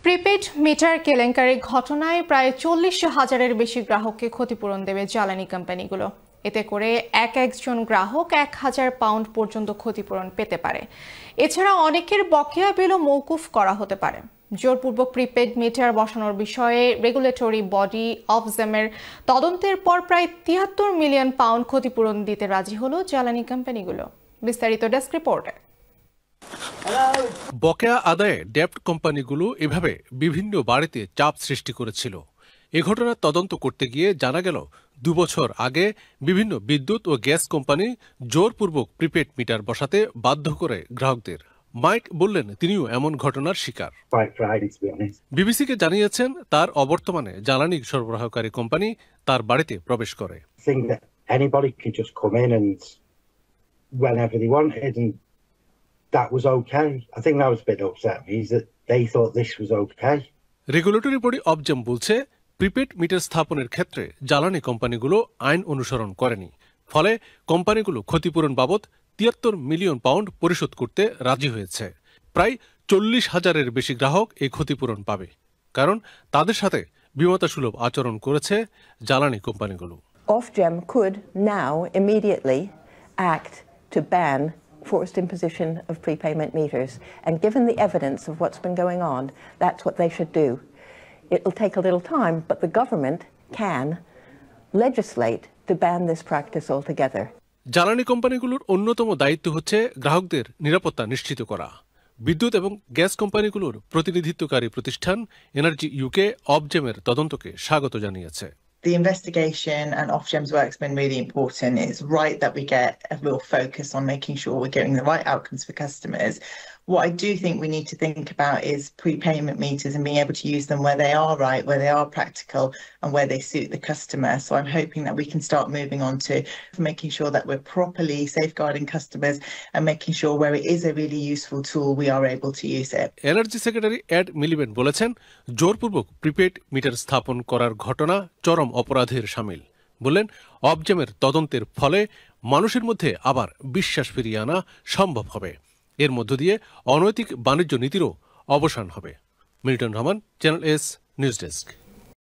Prepaid metre কেলেঙ্কারির ঘটনায় প্রায় 40,000-এর বেশি গ্রাহককে ক্ষতিপূরণ দেবে জ্বালানি কোম্পানিগুলো। এতে করে একজন গ্রাহক 1,000 পাউন্ড পর্যন্ত ক্ষতিপূরণ পেতে পারে। এছাড়া অনেকের বকেয়া বিলও মওকুফ করা হতে পারে। জোরপূর্বক প্রিপেড মিটার বসানোর বিষয়ে রেগুলেটরি বডি অফজেমের তদন্তের পর প্রায় 73 মিলিয়ন পাউন্ড ক্ষতিপূরণ দিতে রাজি হলো জ্বালানি কোম্পানিগুলো। বিস্তারিত ডেস্ক রিপোর্টে। বকেয়া আদায়ে ডেপ্ট কোম্পানিগুলো এভাবে বিভিন্ন বাড়িতে চাপ সৃষ্টি করেছিল। এ ঘটনার তদন্ত করতে গিয়ে জানা গেল 2 বছর আগে বিভিন্ন বিদ্যুৎ ও গ্যাস কোম্পানি জোরপূর্বক প্রিপেড মিটার বসাতে বাধ্য করে গ্রাহকদের। মাইক বললেন তিনিও এমন ঘটনার শিকার। বিবিসিকে জানিয়েছেন তার অবর্তমানে জ্বালানি সরবরাহকারী কোম্পানি তার বাড়িতে প্রবেশ করে। That was okay. I think that was a bit upset me that they thought this was okay. Regulatory body অবজেম বলছে প্রিপেড মিটার স্থাপনের ক্ষেত্রে জ্বালানি কোম্পানিগুলো আইন অনুসরণ করেনি। ফলে কোম্পানিগুলো ক্ষতিপূরণ বাবদ 73 মিলিয়ন পাউন্ড পরিশোধ করতে রাজি হয়েছে। প্রায় 40,000-এর বেশি গ্রাহক এই ক্ষতিপূরণ পাবে, কারণ তাদের সাথে বিমতাসুলভ আচরণ করেছে জ্বালানি কোম্পানিগুলো। Ofgem could now immediately act to ban forced imposition of prepayment meters, and given the evidence of what's been going on, that's what they should do. It'll take a little time, but the government can legislate to ban this practice altogether. জ্বালানি কোম্পানিগুলোর অন্যতম দায়িত্ব হচ্ছে গ্রাহকদের নিরাপত্তা নিশ্চিত করা। বিদ্যুৎ এবং গ্যাস কোম্পানিগুলোর প্রতিনিধিত্বকারী প্রতিষ্ঠান এনার্জি ইউকে অবজেমের তদন্তকে স্বাগত জানিয়েছে। The investigation and Ofgem's work's been really important. It's right that we get a real focus on making sure we're getting the right outcomes for customers. What I do think we need to think about is prepayment meters and being able to use them where they are right, where they are practical, and where they suit the customer. So I'm hoping that we can start moving on to making sure that we're properly safeguarding customers and making sure where it is a really useful tool, we are able to use it. Energy secretary এড মিলিবেন্ট বলেছেন, জোরপূর্বক prepaid metre স্থাপন করার ঘটনা চরম অপরাধের শামিল। বললেন, অবজেমের তদন্তের ফলে মানুষের মধ্যে আবার বিশ্বাস ফিরিয়ে আনা সম্ভব হবে। এর মধ্য দিয়ে অনৈতিক বাণিজ্য নীতিরও অবসান হবে। Milton Rahman, channel S news desk.